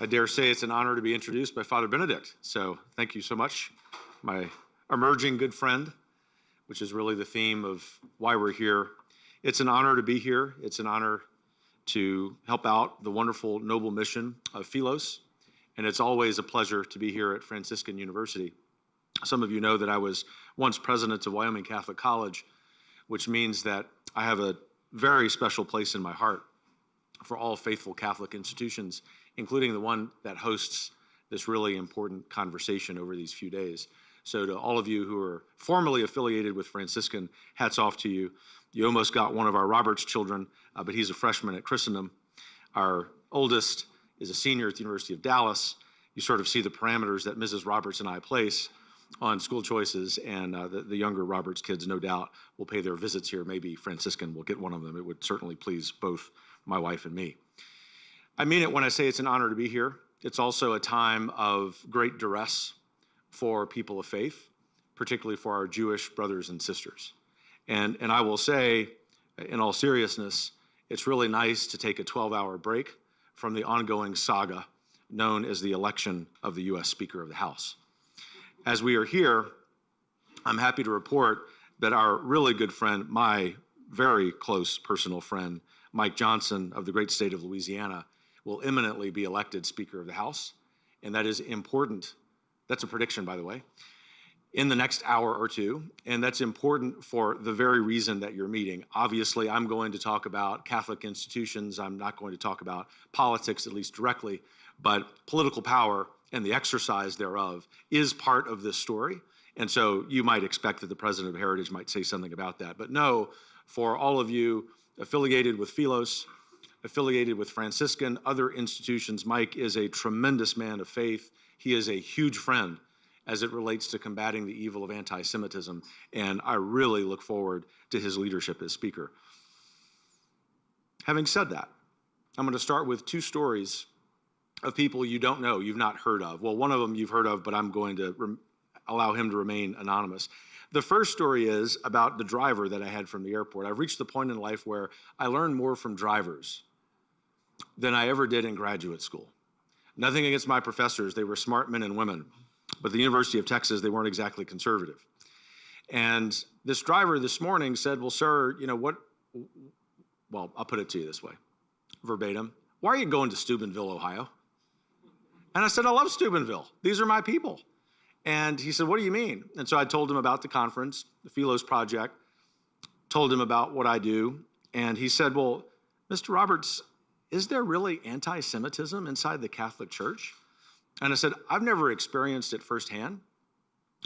I dare say it's an honor to be introduced by Father Benedict. So thank you so much, my emerging good friend, which is really the theme of why we're here. It's an honor to be here. It's an honor to help out the wonderful, noble mission of Philos. And it's always a pleasure to be here at Franciscan University. Some of you know that I was once president of Wyoming Catholic College, which means that I have a very special place in my heart for all faithful Catholic institutions, including the one that hosts this really important conversation over these few days. So to all of you who are formally affiliated with Franciscan, hats off to you. You almost got one of our Roberts children, but he's a freshman at Christendom. Our oldest is a senior at the University of Dallas. You sort of see the parameters that Mrs. Roberts and I place on school choices, and the younger Roberts kids, no doubt, will pay their visits here. Maybe Franciscan will get one of them. It would certainly please both my wife and me. I mean it when I say it's an honor to be here. It's also a time of great duress for people of faith, particularly for our Jewish brothers and sisters. And I will say, in all seriousness, it's really nice to take a 12-hour break from the ongoing saga known as the election of the U.S. Speaker of the House. As we are here, I'm happy to report that our really good friend, my very close personal friend, Mike Johnson of the great state of Louisiana, will imminently be elected Speaker of the House. And that is important. That's a prediction, by the way, in the next hour or two. And that's important for the very reason that you're meeting. Obviously, I'm going to talk about Catholic institutions. I'm not going to talk about politics, at least directly, but political power and the exercise thereof is part of this story. And so you might expect that the president of Heritage might say something about that. But no, for all of you affiliated with Philos, affiliated with Franciscan, other institutions, Mike is a tremendous man of faith. He is a huge friend as it relates to combating the evil of anti-Semitism, and I really look forward to his leadership as Speaker. Having said that, I'm going to start with two stories of people you don't know, you've not heard of. Well, one of them you've heard of, but I'm going to allow him to remain anonymous. The first story is about the driver that I had from the airport. I've reached the point in life where I learn more from drivers than I ever did in graduate school. Nothing against my professors, they were smart men and women. But at the University of Texas, they weren't exactly conservative. And this driver this morning said, well, sir, you know what? Well, I'll put it to you this way, verbatim. Why are you going to Steubenville, Ohio? And I said, I love Steubenville. These are my people. And he said, what do you mean? And so I told him about the conference, the Philos Project, told him about what I do. And he said, well, Mr. Roberts, is there really anti-Semitism inside the Catholic Church? And I said, I've never experienced it firsthand,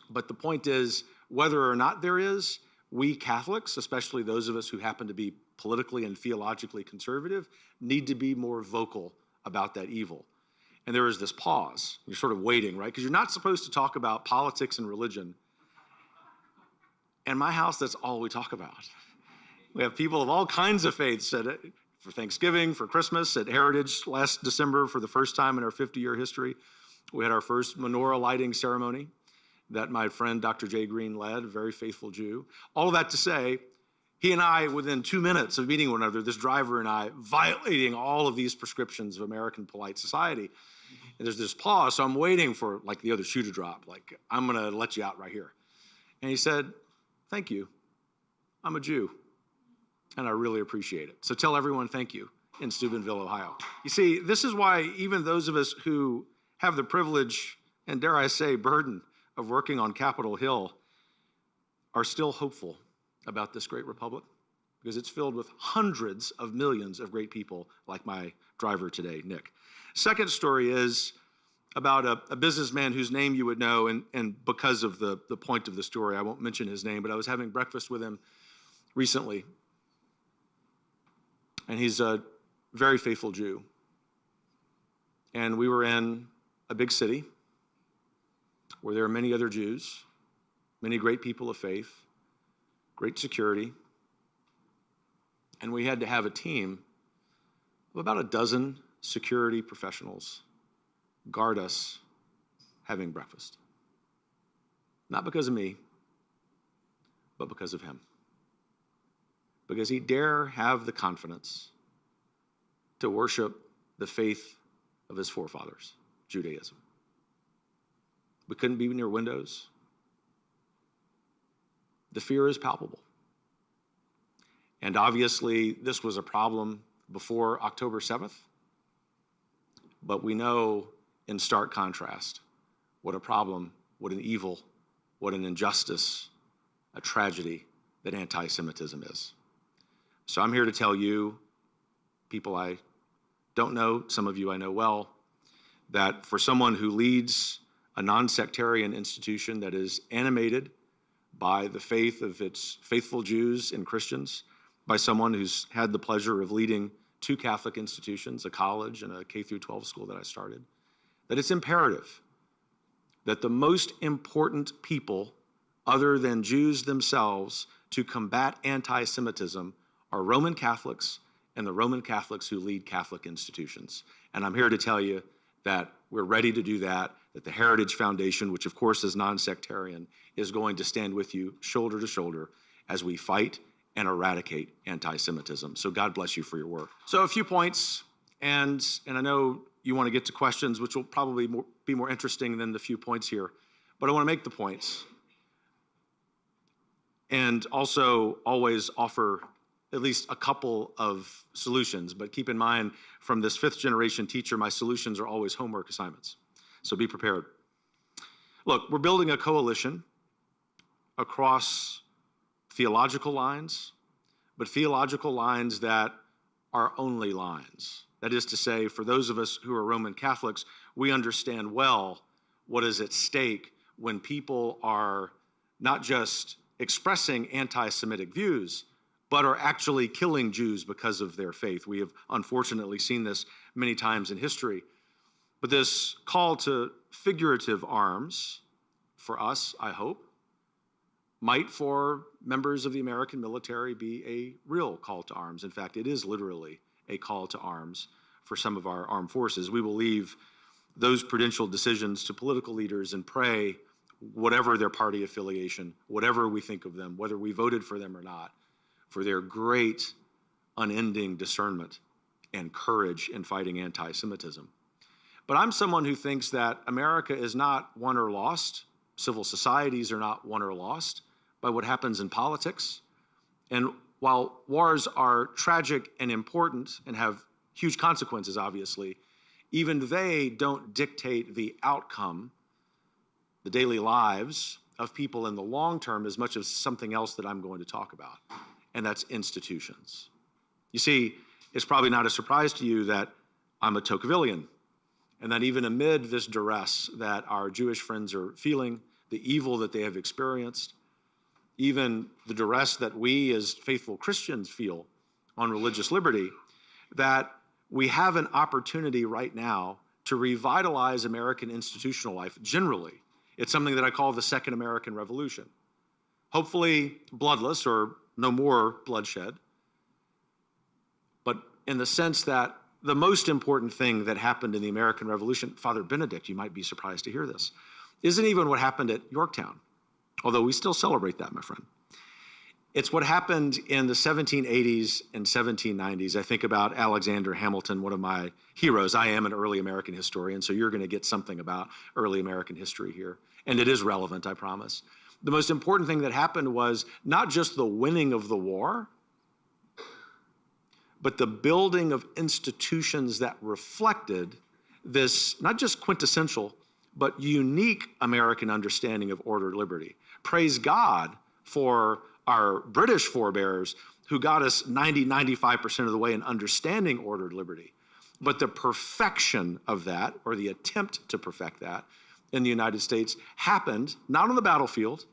but the point is, whether or not there is, we Catholics, especially those of us who happen to be politically and theologically conservative, need to be more vocal about that evil. And there is this pause. You're sort of waiting, right? Because you're not supposed to talk about politics and religion. In my house, that's all we talk about. We have people of all kinds of faiths for Thanksgiving, for Christmas, at Heritage last December for the first time in our 50-year history. We had our first menorah lighting ceremony that my friend Dr. Jay Green led, a very faithful Jew. All of that to say, he and I, within 2 minutes of meeting one another, this driver and I, violating all of these prescriptions of American polite society. And there's this pause, so I'm waiting for like the other shoe to drop, like, I'm gonna let you out right here. And he said, thank you, I'm a Jew, and I really appreciate it. So tell everyone thank you in Steubenville, Ohio. You see, this is why even those of us who have the privilege and, dare I say, burden of working on Capitol Hill are still hopeful about this great republic, because it's filled with hundreds of millions of great people like my driver today, Nick. Second story is about a businessman whose name you would know, and because of the point of the story, I won't mention his name, but I was having breakfast with him recently, and he's a very faithful Jew. And we were in a big city where there are many other Jews, many great people of faith, great security, and we had to have a team of about a dozen security professionals guard us having breakfast. Not because of me, but because of him. Because he dare have the confidence to worship the faith of his forefathers, Judaism. We couldn't be near windows. The fear is palpable. And obviously, this was a problem before October 7th, but we know in stark contrast what a problem, what an evil, what an injustice, a tragedy that anti-Semitism is. So I'm here to tell you, people I don't know, some of you I know well, that for someone who leads a non-sectarian institution that is animated by the faith of its faithful Jews and Christians, by someone who's had the pleasure of leading two Catholic institutions, a college and a K-12 school that I started, that it's imperative that the most important people, other than Jews themselves, to combat anti-Semitism are Roman Catholics and the Roman Catholics who lead Catholic institutions. And I'm here to tell you that we're ready to do that the Heritage Foundation, which of course is non-sectarian, is going to stand with you shoulder to shoulder as we fight and eradicate anti-Semitism. So God bless you for your work. So a few points, and I know you want to get to questions, which will probably be more interesting than the few points here, but I want to make the points and also always offer at least a couple of solutions. But keep in mind, from this fifth generation teacher, my solutions are always homework assignments. So be prepared. Look, we're building a coalition across theological lines, but theological lines that are only lines. That is to say, for those of us who are Roman Catholics, we understand well what is at stake when people are not just expressing anti-Semitic views, but are actually killing Jews because of their faith. We have unfortunately seen this many times in history. But this call to figurative arms, for us, I hope, might for members of the American military be a real call to arms. In fact, it is literally a call to arms for some of our armed forces. We will leave those prudential decisions to political leaders and pray, whatever their party affiliation, whatever we think of them, whether we voted for them or not, for their great, unending discernment and courage in fighting anti-Semitism. But I'm someone who thinks that America is not won or lost. Civil societies are not won or lost by what happens in politics. And while wars are tragic and important and have huge consequences, obviously, even they don't dictate the outcome, the daily lives of people in the long term as much as something else that I'm going to talk about, and that's institutions. You see, it's probably not a surprise to you that I'm a Tocquevillian, and that even amid this duress that our Jewish friends are feeling, the evil that they have experienced, even the duress that we as faithful Christians feel on religious liberty, that we have an opportunity right now to revitalize American institutional life generally. It's something that I call the Second American Revolution. Hopefully bloodless or no more bloodshed, but in the sense that the most important thing that happened in the American Revolution, Father Benedict, you might be surprised to hear this, isn't even what happened at Yorktown, although we still celebrate that, my friend. It's what happened in the 1780s and 1790s. I think about Alexander Hamilton, one of my heroes. I am an early American historian, so you're going to get something about early American history here. And it is relevant, I promise. The most important thing that happened was not just the winning of the war, but the building of institutions that reflected this, not just quintessential, but unique American understanding of ordered liberty. Praise God for our British forebears who got us 95% of the way in understanding ordered liberty. But the perfection of that, or the attempt to perfect that in the United States, happened not on the battlefield,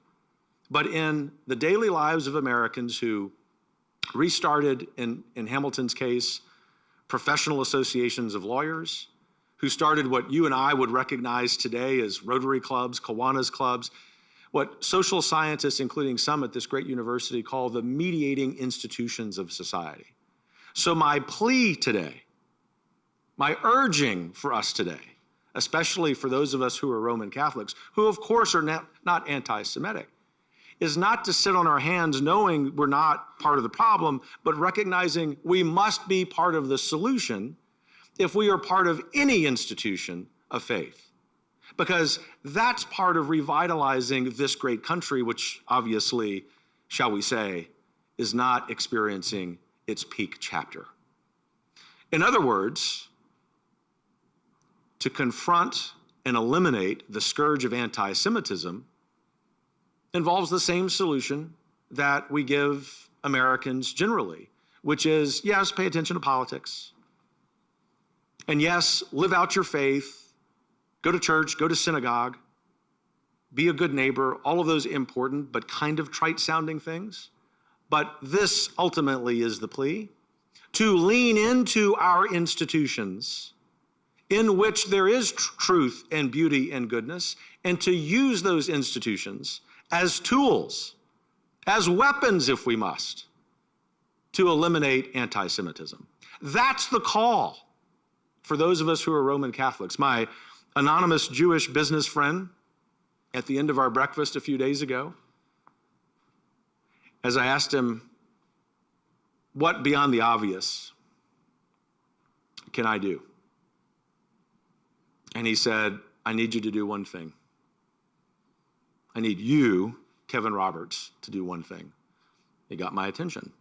but in the daily lives of Americans who restarted, in Hamilton's case, professional associations of lawyers, who started what you and I would recognize today as Rotary clubs, Kiwanis clubs, what social scientists, including some at this great university, call the mediating institutions of society. So my plea today, my urging for us today, especially for those of us who are Roman Catholics, who of course are not anti-Semitic, is not to sit on our hands knowing we're not part of the problem, but recognizing we must be part of the solution if we are part of any institution of faith, because that's part of revitalizing this great country, which obviously, shall we say, is not experiencing its peak chapter. In other words, to confront and eliminate the scourge of anti-Semitism involves the same solution that we give Americans generally, which is, yes, pay attention to politics. And yes, live out your faith, go to church, go to synagogue, be a good neighbor, all of those important but kind of trite-sounding things. But this ultimately is the plea, to lean into our institutions in which there is truth and beauty and goodness, and to use those institutions as tools, as weapons if we must, to eliminate anti-Semitism. That's the call for those of us who are Roman Catholics. My anonymous Jewish business friend, at the end of our breakfast a few days ago, as I asked him, what beyond the obvious can I do? And he said, I need you to do one thing. I need you, Kevin Roberts, to do one thing. He got my attention.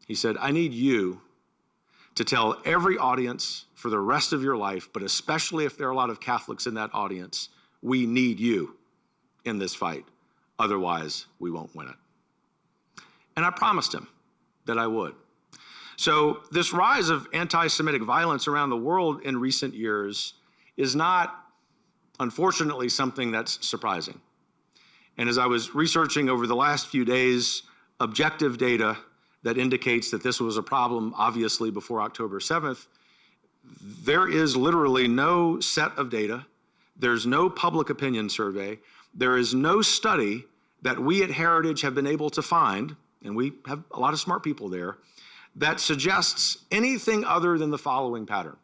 He said, I need you to tell every audience for the rest of your life, but especially if there are a lot of Catholics in that audience, we need you in this fight. Otherwise, we won't win it. And I promised him that I would. So this rise of anti-Semitic violence around the world in recent years is not, unfortunately, something that's surprising. And as I was researching over the last few days, objective data that indicates that this was a problem, obviously, before October 7th, there is literally no set of data. There's no public opinion survey. There is no study that we at Heritage have been able to find, and we have a lot of smart people there, that suggests anything other than the following pattern: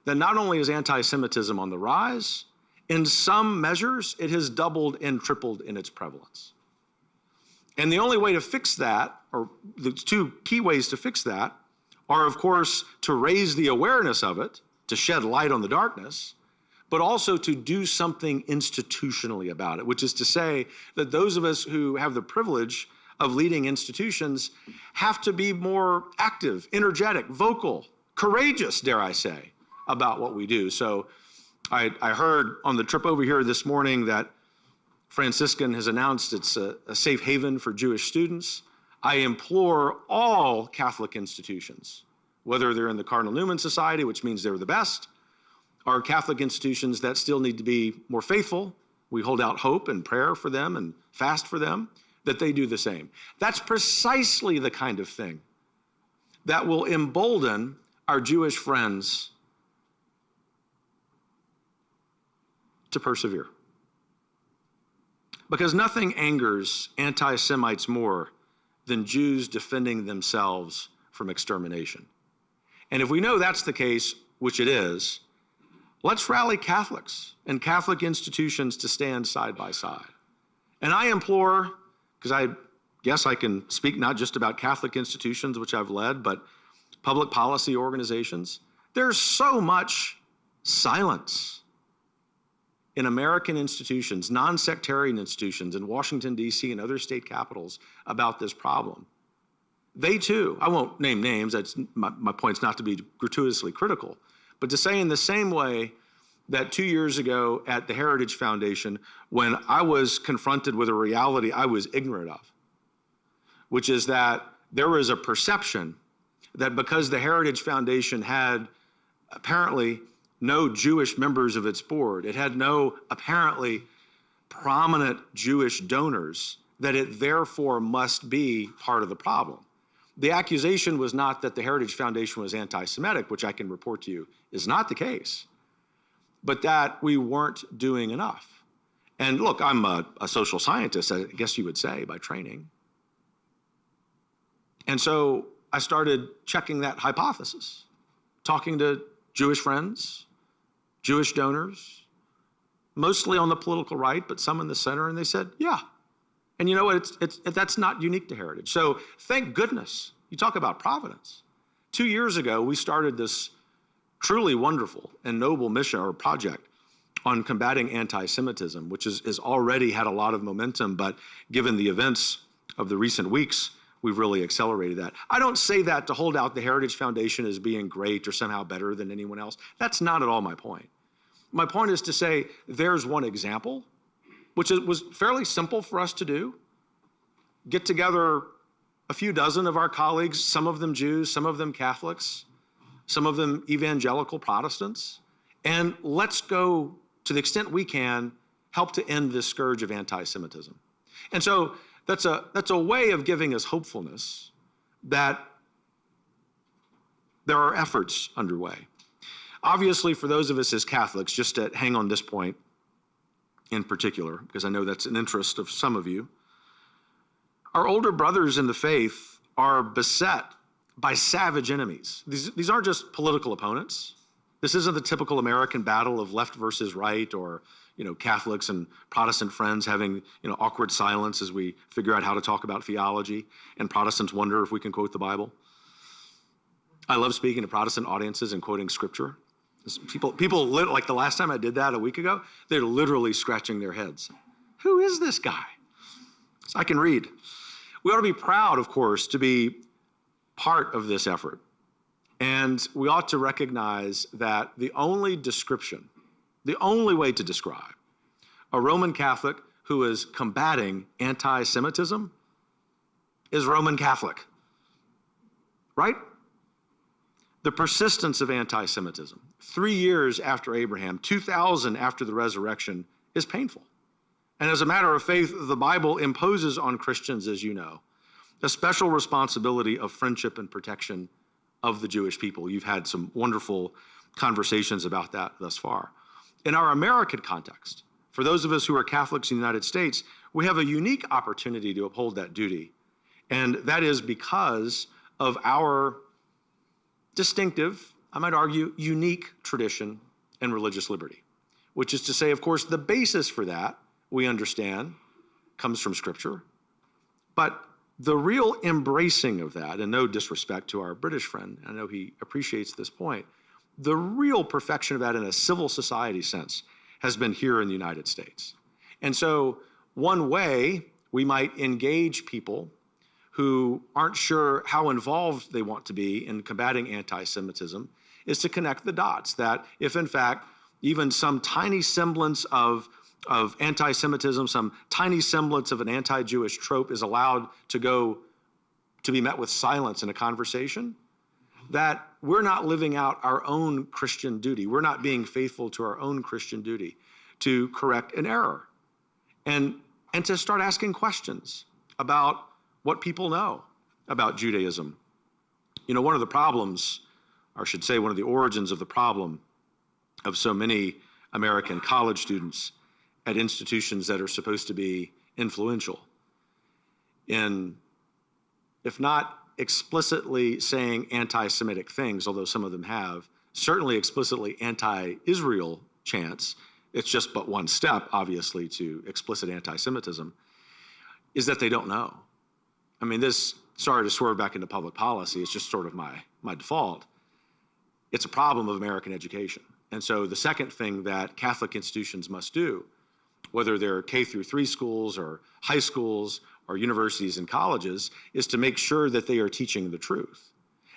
that not only is anti-Semitism on the rise, in some measures, it has doubled and tripled in its prevalence. And the only way to fix that, or the two key ways to fix that, are, of course, to raise the awareness of it, to shed light on the darkness, but also to do something institutionally about it, which is to say that those of us who have the privilege of leading institutions have to be more active, energetic, vocal, courageous, dare I say, about what we do. So I heard on the trip over here this morning that Franciscan has announced it's a safe haven for Jewish students. I implore all Catholic institutions, whether they're in the Cardinal Newman Society, which means they're the best, or Catholic institutions that still need to be more faithful, we hold out hope and prayer for them and fast for them, that they do the same. That's precisely the kind of thing that will embolden our Jewish friends to persevere. Because nothing angers anti-Semites more than Jews defending themselves from extermination. And if we know that's the case, which it is, let's rally Catholics and Catholic institutions to stand side by side. And I implore, because I guess I can speak not just about Catholic institutions, which I've led, but public policy organizations. There's so much silence in American institutions, non-sectarian institutions in Washington, D.C. and other state capitals about this problem. They too, I won't name names, that's my point's not to be gratuitously critical, but to say in the same way that 2 years ago at the Heritage Foundation, when I was confronted with a reality I was ignorant of, which is that there was a perception that because the Heritage Foundation had apparently no Jewish members of its board, it had no apparently prominent Jewish donors, that it therefore must be part of the problem. The accusation was not that the Heritage Foundation was anti-Semitic, which I can report to you is not the case, but that we weren't doing enough. And look, I'm a social scientist, I guess you would say, by training. And so I started checking that hypothesis, talking to Jewish friends, Jewish donors, mostly on the political right, but some in the center, and they said, yeah. And you know what, that's not unique to Heritage. So thank goodness, you talk about providence. 2 years ago, we started this truly wonderful and noble mission or project on combating anti-Semitism, which has already had a lot of momentum, but given the events of the recent weeks, we've really accelerated that. I don't say that to hold out the Heritage Foundation as being great or somehow better than anyone else. That's not at all my point. My point is to say there's one example, which was fairly simple for us to do. Get together a few dozen of our colleagues, some of them Jews, some of them Catholics, some of them evangelical Protestants, and let's go, to the extent we can, help to end this scourge of anti-Semitism. And so that's a way of giving us hopefulness that there are efforts underway. Obviously, for those of us as Catholics, just to hang on this point in particular, because I know that's an interest of some of you, our older brothers in the faith are beset by savage enemies. These aren't just political opponents. This isn't the typical American battle of left versus right, or Catholics and Protestant friends having awkward silence as we figure out how to talk about theology, and Protestants wonder if we can quote the Bible. I love speaking to Protestant audiences and quoting scripture. People like the last time I did that a week ago, they're literally scratching their heads. Who is this guy? So I can read. We ought to be proud, of course, to be part of this effort. And we ought to recognize that the only way to describe a Roman Catholic who is combating anti-Semitism is Roman Catholic, right? The persistence of anti-Semitism, 3 years after Abraham, 2,000 after the resurrection, is painful. And as a matter of faith, the Bible imposes on Christians, as you know, a special responsibility of friendship and protection of the Jewish people. You've had some wonderful conversations about that thus far. In our American context, for those of us who are Catholics in the United States, we have a unique opportunity to uphold that duty. And that is because of our distinctive, I might argue, unique tradition and religious liberty, which is to say, of course, the basis for that, we understand, comes from Scripture. But the real embracing of that, and no disrespect to our British friend, I know he appreciates this point, the real perfection of that in a civil society sense has been here in the United States. And so one way we might engage people who aren't sure how involved they want to be in combating anti-Semitism is to connect the dots, that if in fact even some tiny semblance of anti-Semitism, some tiny semblance of an anti-Jewish trope is allowed to be met with silence in a conversation, that we're not living out our own Christian duty. We're not being faithful to our own Christian duty to correct an error and to start asking questions about what people know about Judaism. One of the problems, or I should say one of the origins of the problem of so many American college students at institutions that are supposed to be influential in, if not explicitly saying anti-Semitic things, although some of them have, certainly explicitly anti-Israel chants, it's just but one step, obviously, to explicit anti-Semitism, is that they don't know. I mean, sorry to swerve back into public policy, it's just sort of my default. It's a problem of American education. And so the second thing that Catholic institutions must do, whether they're K through 3 schools or high schools or universities and colleges, is to make sure that they are teaching the truth.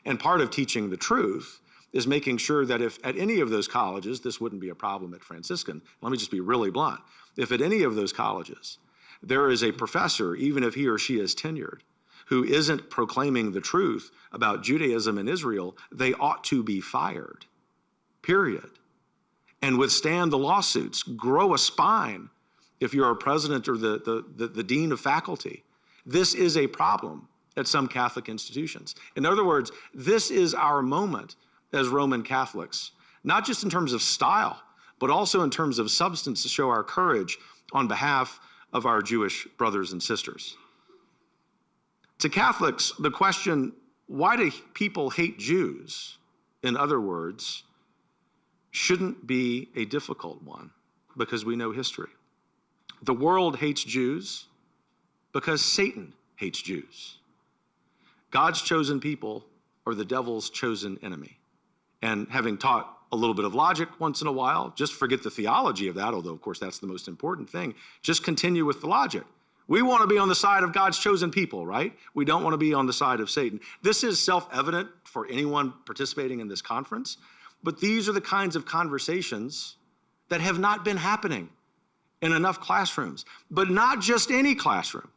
And part of teaching the truth is making sure that if at any of those colleges, this wouldn't be a problem at Franciscan, let me just be really blunt, if at any of those colleges there is a professor, even if he or she is tenured, who isn't proclaiming the truth about Judaism and Israel, they ought to be fired, period. And withstand the lawsuits, grow a spine if you're a president or the dean of faculty. This is a problem at some Catholic institutions. In other words, this is our moment as Roman Catholics, not just in terms of style, but also in terms of substance to show our courage on behalf of our Jewish brothers and sisters. To Catholics, the question, why do people hate Jews, in other words, shouldn't be a difficult one, because we know history. The world hates Jews because Satan hates Jews. God's chosen people are the devil's chosen enemy. And having taught a little bit of logic once in a while, just forget the theology of that, although of course that's the most important thing. Just continue with the logic. We want to be on the side of God's chosen people, right? We don't want to be on the side of Satan. This is self-evident for anyone participating in this conference, but these are the kinds of conversations that have not been happening in enough classrooms, but not just any classroom,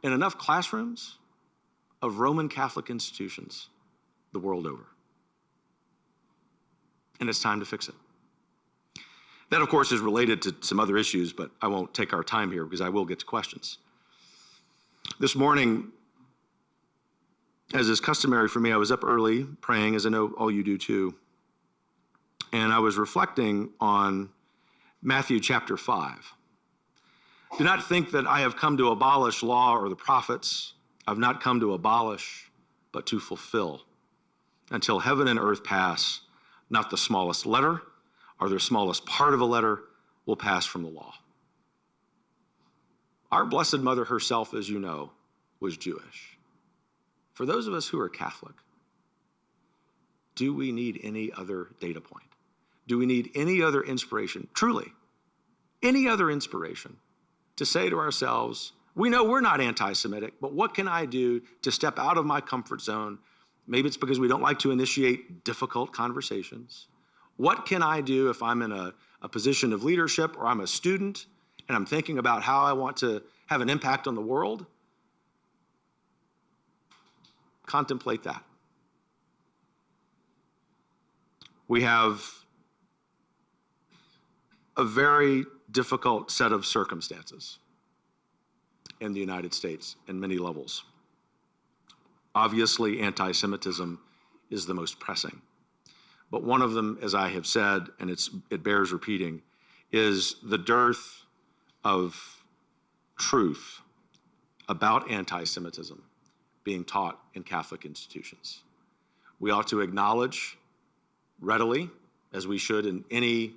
in enough classrooms of Roman Catholic institutions the world over. And it's time to fix it. That, of course, is related to some other issues, but I won't take our time here because I will get to questions. This morning, as is customary for me, I was up early praying, as I know all you do too, and I was reflecting on Matthew chapter 5. Do not think that I have come to abolish law or the prophets. I've not come to abolish, but to fulfill. Until heaven and earth pass, not the smallest letter or the smallest part of a letter will pass from the law. Our Blessed Mother herself, as you know, was Jewish. For those of us who are Catholic, do we need any other data point? Do we need any other inspiration, truly, any other inspiration to say to ourselves, we know we're not anti-Semitic, but what can I do to step out of my comfort zone? Maybe it's because we don't like to initiate difficult conversations. What can I do if I'm in a position of leadership or I'm a student and I'm thinking about how I want to have an impact on the world? Contemplate that. We have a very difficult set of circumstances in the United States in many levels. Obviously, anti-Semitism is the most pressing. But one of them, as I have said, and it bears repeating, is the dearth of truth about anti-Semitism being taught in Catholic institutions. We ought to acknowledge readily, as we should in any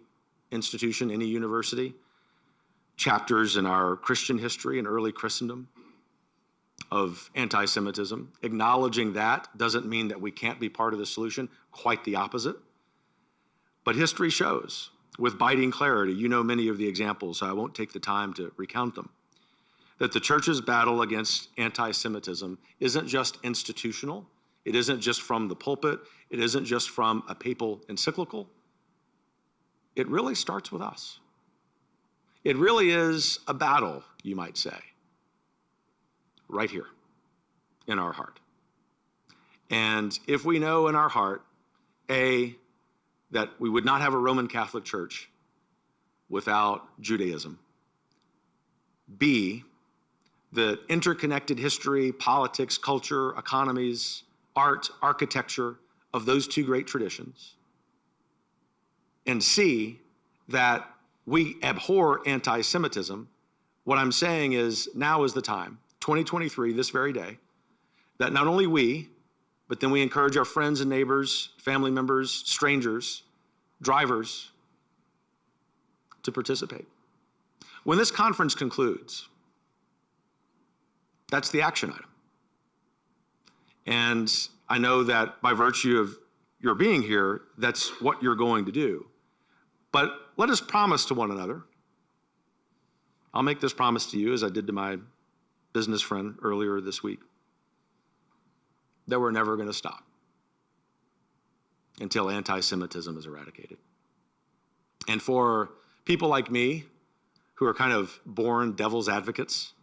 institution, any university, chapters in our Christian history and early Christendom of anti-Semitism. Acknowledging that doesn't mean that we can't be part of the solution, quite the opposite. But history shows, with biting clarity, you know many of the examples, so I won't take the time to recount them, that the church's battle against anti-Semitism isn't just institutional, it isn't just from the pulpit, it isn't just from a papal encyclical. It really starts with us. It really is a battle, you might say, right here in our heart. And if we know in our heart, A, that we would not have a Roman Catholic Church without Judaism, B, the interconnected history, politics, culture, economies, art, architecture of those two great traditions, and C, that we abhor anti-Semitism, what I'm saying is now is the time, 2023, this very day, that not only we, but then we encourage our friends and neighbors, family members, strangers, drivers to participate. When this conference concludes, that's the action item. And I know that by virtue of your being here, that's what you're going to do. But let us promise to one another. I'll make this promise to you as I did to my business friend earlier this week, that we're never going to stop until anti-Semitism is eradicated. And for people like me, who are kind of born devil's advocates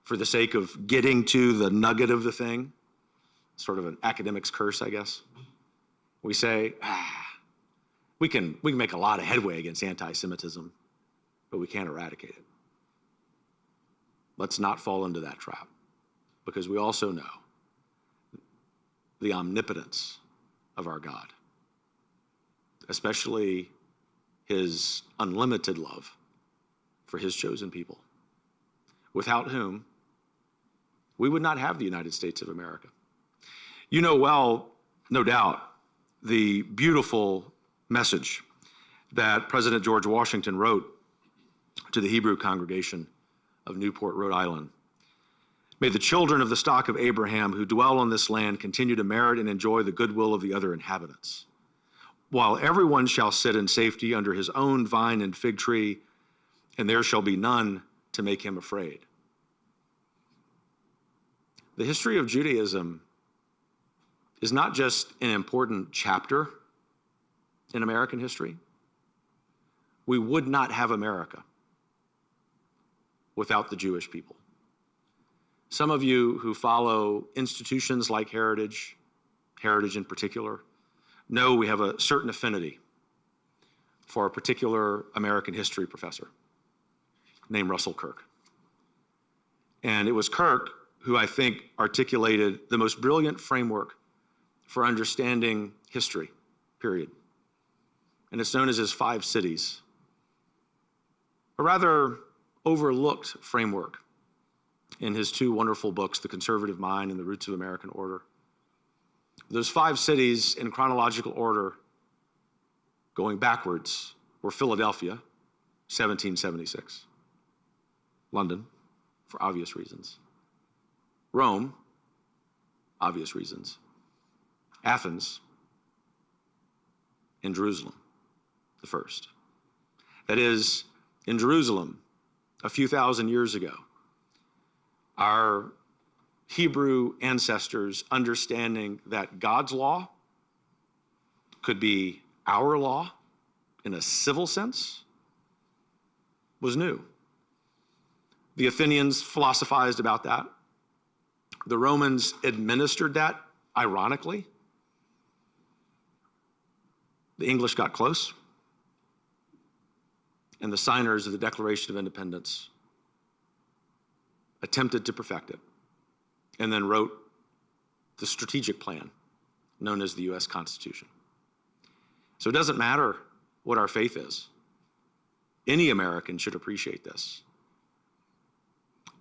for the sake of getting to the nugget of the thing, sort of an academic's curse, I guess, we say, we can make a lot of headway against anti-Semitism, but we can't eradicate it. Let's not fall into that trap, because we also know the omnipotence of our God, especially his unlimited love for his chosen people, without whom we would not have the United States of America. You know well, no doubt, the beautiful message that President George Washington wrote to the Hebrew congregation of Newport, Rhode Island. May the children of the stock of Abraham who dwell on this land continue to merit and enjoy the goodwill of the other inhabitants. while everyone shall sit in safety under his own vine and fig tree, and there shall be none to make him afraid. The history of Judaism is not just an important chapter in American history. We would not have America without the Jewish people. Some of you who follow institutions like Heritage in particular, know we have a certain affinity for a particular American history professor named Russell Kirk. And it was Kirk who I think articulated the most brilliant framework for understanding history, period. And it's known as his 5 cities. A rather overlooked framework in his 2 wonderful books, The Conservative Mind and The Roots of American Order. Those 5 cities in chronological order, going backwards, were Philadelphia, 1776. London, for obvious reasons. Rome, obvious reasons. Athens, and Jerusalem, the first. That is, in Jerusalem, a few thousand years ago, our Hebrew ancestors understanding that God's law could be our law in a civil sense was new. The Athenians philosophized about that. The Romans administered that, ironically. The English got close, and the signers of the Declaration of Independence attempted to perfect it, and then wrote the strategic plan known as the US Constitution. So it doesn't matter what our faith is. Any American should appreciate this.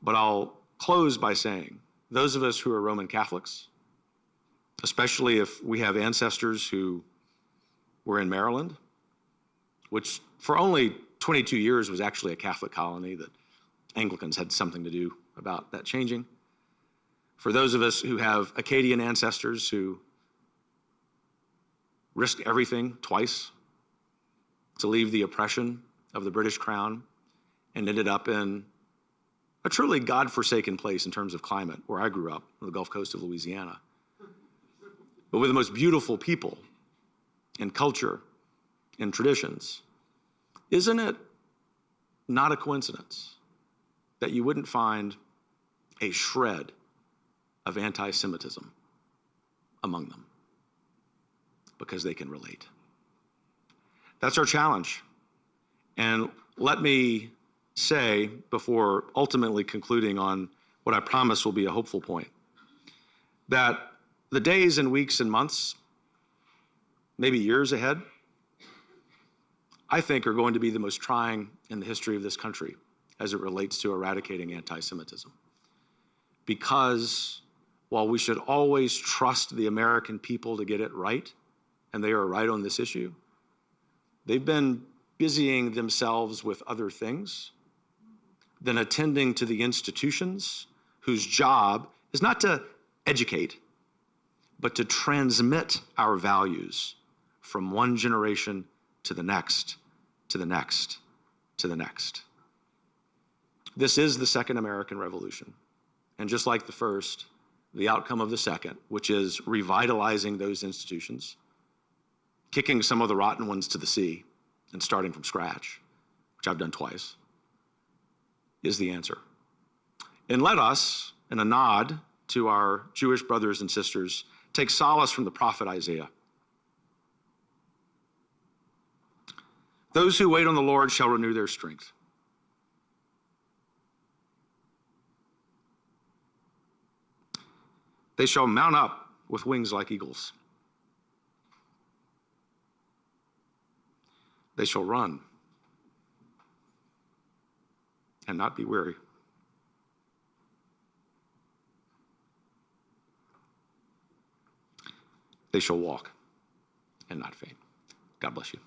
But I'll close by saying, those of us who are Roman Catholics, especially if we have ancestors who were in Maryland, which for only 22 years was actually a Catholic colony that Anglicans had something to do about that changing. For those of us who have Acadian ancestors who risked everything twice to leave the oppression of the British Crown and ended up in a truly God-forsaken place in terms of climate, where I grew up, on the Gulf Coast of Louisiana, but with the most beautiful people and culture and traditions. Isn't it not a coincidence that you wouldn't find a shred of anti-Semitism among them? Because they can relate. That's our challenge. And let me say, before ultimately concluding on what I promise will be a hopeful point, that the days and weeks and months, maybe years ahead, I think are going to be the most trying in the history of this country as it relates to eradicating anti-Semitism. Because while we should always trust the American people to get it right, and they are right on this issue, they've been busying themselves with other things than attending to the institutions whose job is not to educate, but to transmit our values from one generation to the next, to the next, to the next. This is the Second American Revolution. And just like the first, the outcome of the second, which is revitalizing those institutions, kicking some of the rotten ones to the sea and starting from scratch, which I've done twice, is the answer. And let us, in a nod to our Jewish brothers and sisters, take solace from the prophet Isaiah. Those who wait on the Lord shall renew their strength. They shall mount up with wings like eagles. They shall run and not be weary. They shall walk and not faint. God bless you.